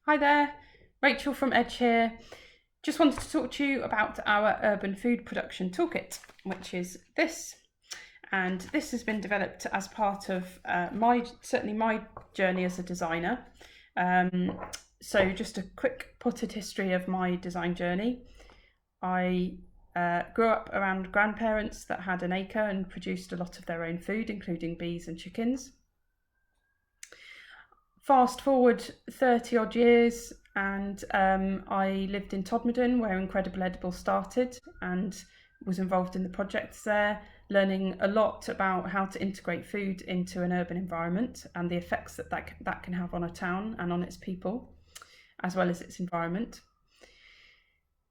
Hi there, Rachel from Edge here. Just wanted to talk to you about our urban food production toolkit, which is this. And this has been developed as part of certainly my journey as a designer. So just a quick potted history of my design journey. I grew up around grandparents that had an acre and produced a lot of their own food, including bees and chickens. Fast forward 30 odd years, and I lived in Todmorden, where Incredible Edible started, and was involved in the projects there, learning a lot about how to integrate food into an urban environment and the effects that can have on a town and on its people, as well as its environment.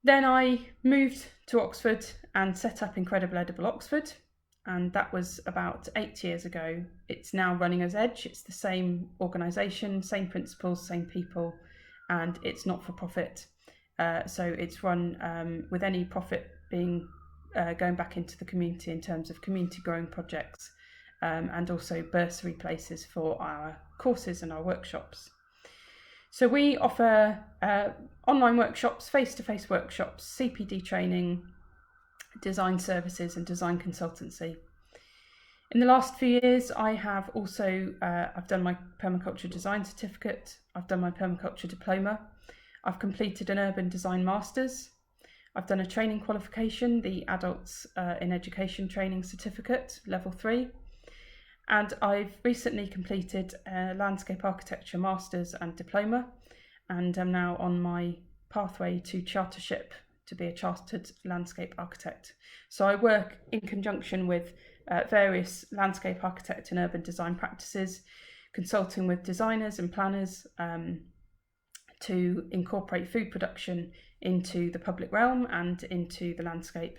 Then I moved to Oxford and set up Incredible Edible Oxford, and that was about 8 years ago. It's now running as Edge. It's the same organisation, same principles, same people, and it's not for profit. So it's run with any profit being going back into the community in terms of community growing projects, and also bursary places for our courses and our workshops. So we offer online workshops, face-to-face workshops, CPD training, design services and design consultancy. In the last few years, I have also I've done my permaculture design certificate, I've done my permaculture diploma, I've completed an urban design masters, I've done a training qualification, the adults in education training certificate, level 3, and I've recently completed a landscape architecture masters and diploma, and I'm now on my pathway to chartership to be a chartered landscape architect. So I work in conjunction with various landscape architect and urban design practices, consulting with designers and planners to incorporate food production into the public realm and into the landscape.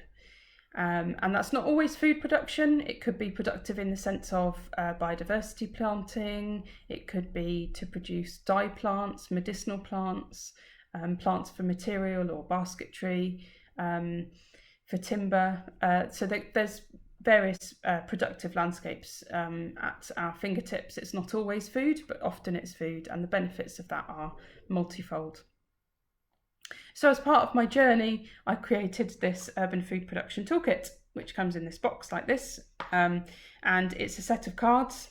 And that's not always food production. It could be productive in the sense of biodiversity planting. It could be to produce dye plants, medicinal plants, plants for material or basketry, for timber. So there's various productive landscapes at our fingertips. It's not always food, but often it's food, and the benefits of that are multifold. So as part of my journey, I created this urban food production toolkit, which comes in this box like this, and it's a set of cards.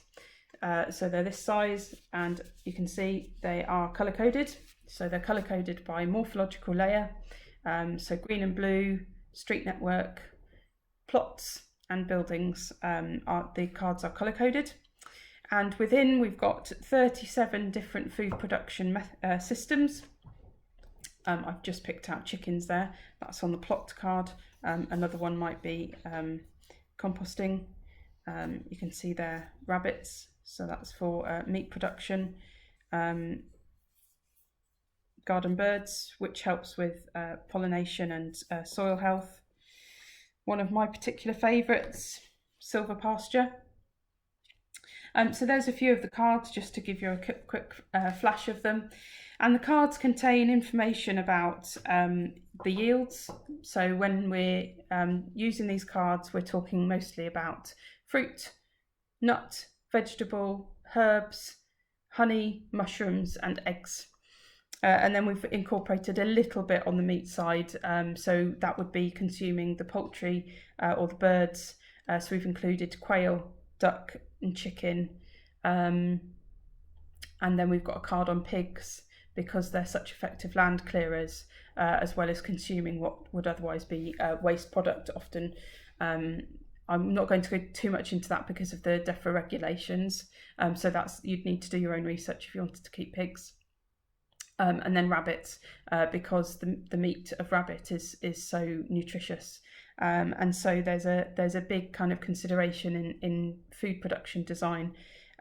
So they're this size, and you can see they are colour coded. So they're colour coded by morphological layer. So green and blue, street network, plots and buildings, the cards are colour coded. And within we've got 37 different food production systems. I've just picked out chickens there, that's on the plot card. Another one might be composting. You can see there rabbits, so that's for meat production. Garden birds, which helps with pollination and soil health. One of my particular favourites, silver pasture. So there's a few of the cards just to give you a quick flash of them. And the cards contain information about the yields. So when we're using these cards, we're talking mostly about fruit, nut, vegetable, herbs, honey, mushrooms and eggs. And then we've incorporated a little bit on the meat side. So that would be consuming the poultry or the birds. So we've included quail, duck and chicken. And then we've got a card on pigs because they're such effective land clearers, as well as consuming what would otherwise be waste product often. I'm not going to go too much into that because of the DEFRA regulations. So you'd need to do your own research if you wanted to keep pigs. And then rabbits, because the meat of rabbit is so nutritious. And so there's a big kind of consideration in food production design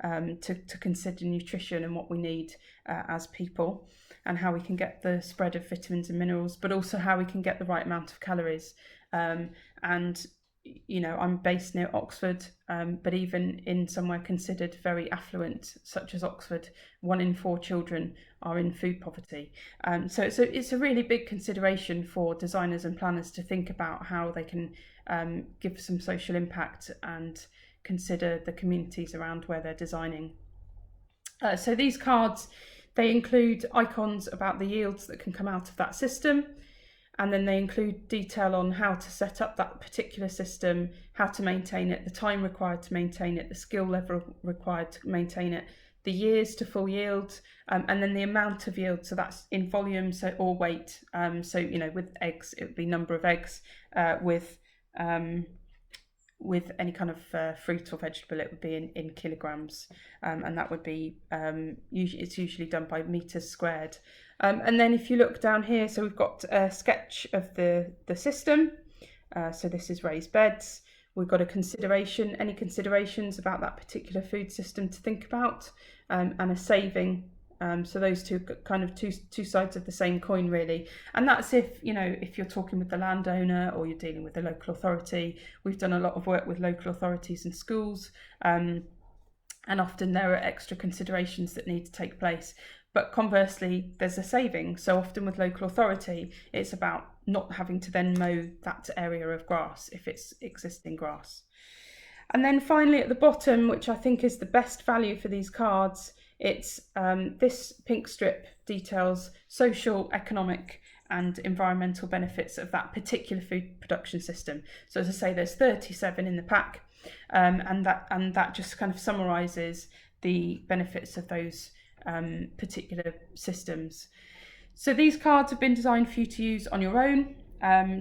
to consider nutrition and what we need as people, and how we can get the spread of vitamins and minerals, but also how we can get the right amount of calories. And you know, I'm based near Oxford, but even in somewhere considered very affluent, such as Oxford, 1 in 4 children are in food poverty. So it's a really big consideration for designers and planners to think about how they can give some social impact and consider the communities around where they're designing. So these cards, They include icons about the yields that can come out of that system, and then they include detail on how to set up that particular system, how to maintain it, the time required to maintain it, the skill level required to maintain it, the years to full yield, and then the amount of yield, so that's in volume or weight. So, you know, with eggs, it would be number of eggs. With any kind of fruit or vegetable, it would be in kilograms, and that would be it's usually done by meters squared. And then if you look down here, so we've got a sketch of the system. So this is raised beds. We've got any considerations about that particular food system to think about, and a saving. So those two sides of the same coin, really. And that's if you're talking with the landowner or you're dealing with the local authority. We've done a lot of work with local authorities and schools, and often there are extra considerations that need to take place. But conversely, there's a saving. So often with local authority, it's about not having to then mow that area of grass if it's existing grass. And then finally at the bottom, which I think is the best value for these cards, it's this pink strip details social, economic and environmental benefits of that particular food production system. So as I say, there's 37 in the pack, and that just kind of summarises the benefits of those particular systems. So these cards have been designed for you to use on your own,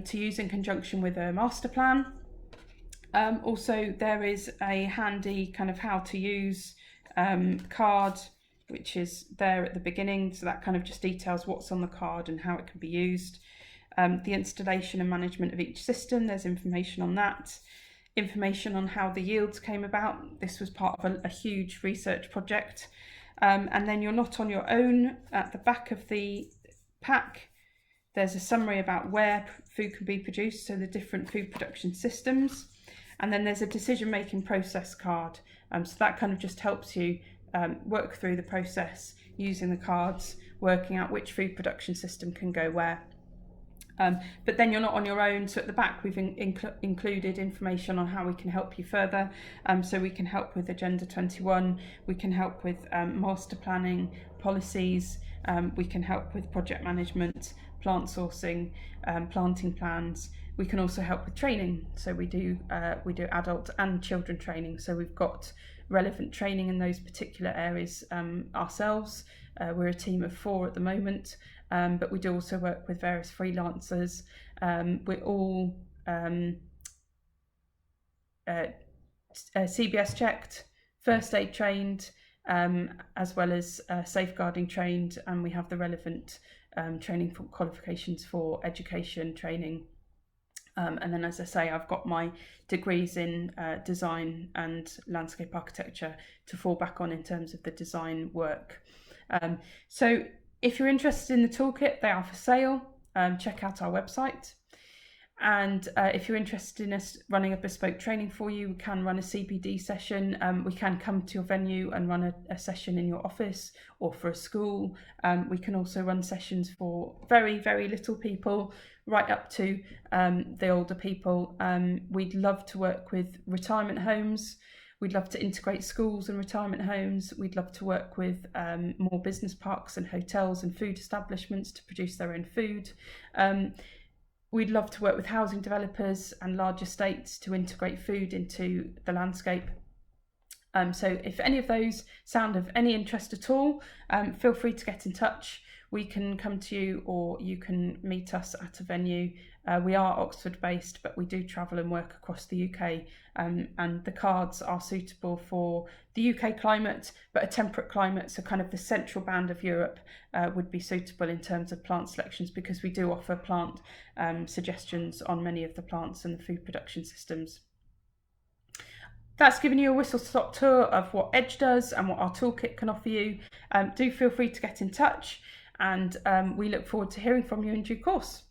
to use in conjunction with a master plan. Also, there is a handy kind of how to use card, which is there at the beginning, so that kind of just details what's on the card and how it can be used. The installation and management of each system, there's information on that. Information on how the yields came about. This was part of a huge research project. And then you're not on your own. At the back of the pack, there's a summary about where food can be produced, so the different food production systems. And then there's a decision-making process card. So that kind of just helps you work through the process using the cards, working out which food production system can go where. But then you're not on your own. So at the back, we've included information on how we can help you further. So we can help with Agenda 21. We can help with master planning, policies. We can help with project management, plant sourcing, planting plans. We can also help with training. So we do adult and children training. So we've got relevant training in those particular areas ourselves. We're a team of 4 at the moment, but we do also work with various freelancers. We're all CBS checked, first aid trained, as well as safeguarding trained, and we have the relevant training for qualifications for education training. And then, as I say, I've got my degrees in design and landscape architecture to fall back on in terms of the design work. So if you're interested in the toolkit, they are for sale. Check out our website. And if you're interested in us running a bespoke training for you, we can run a CPD session. We can come to your venue and run a session in your office or for a school. We can also run sessions for very, very little people, right up to the older people. We'd love to work with retirement homes. We'd love to integrate schools and retirement homes. We'd love to work with more business parks and hotels and food establishments to produce their own food. We'd love to work with housing developers and large estates to integrate food into the landscape. So if any of those sound of any interest at all, feel free to get in touch. We can come to you, or you can meet us at a venue. We are Oxford based, but we do travel and work across the UK, and the cards are suitable for the UK climate, but a temperate climate, so kind of the central band of Europe would be suitable in terms of plant selections, because we do offer plant suggestions on many of the plants and the food production systems. That's given you a whistle-stop tour of what Edge does and what our toolkit can offer you. Do feel free to get in touch, and we look forward to hearing from you in due course.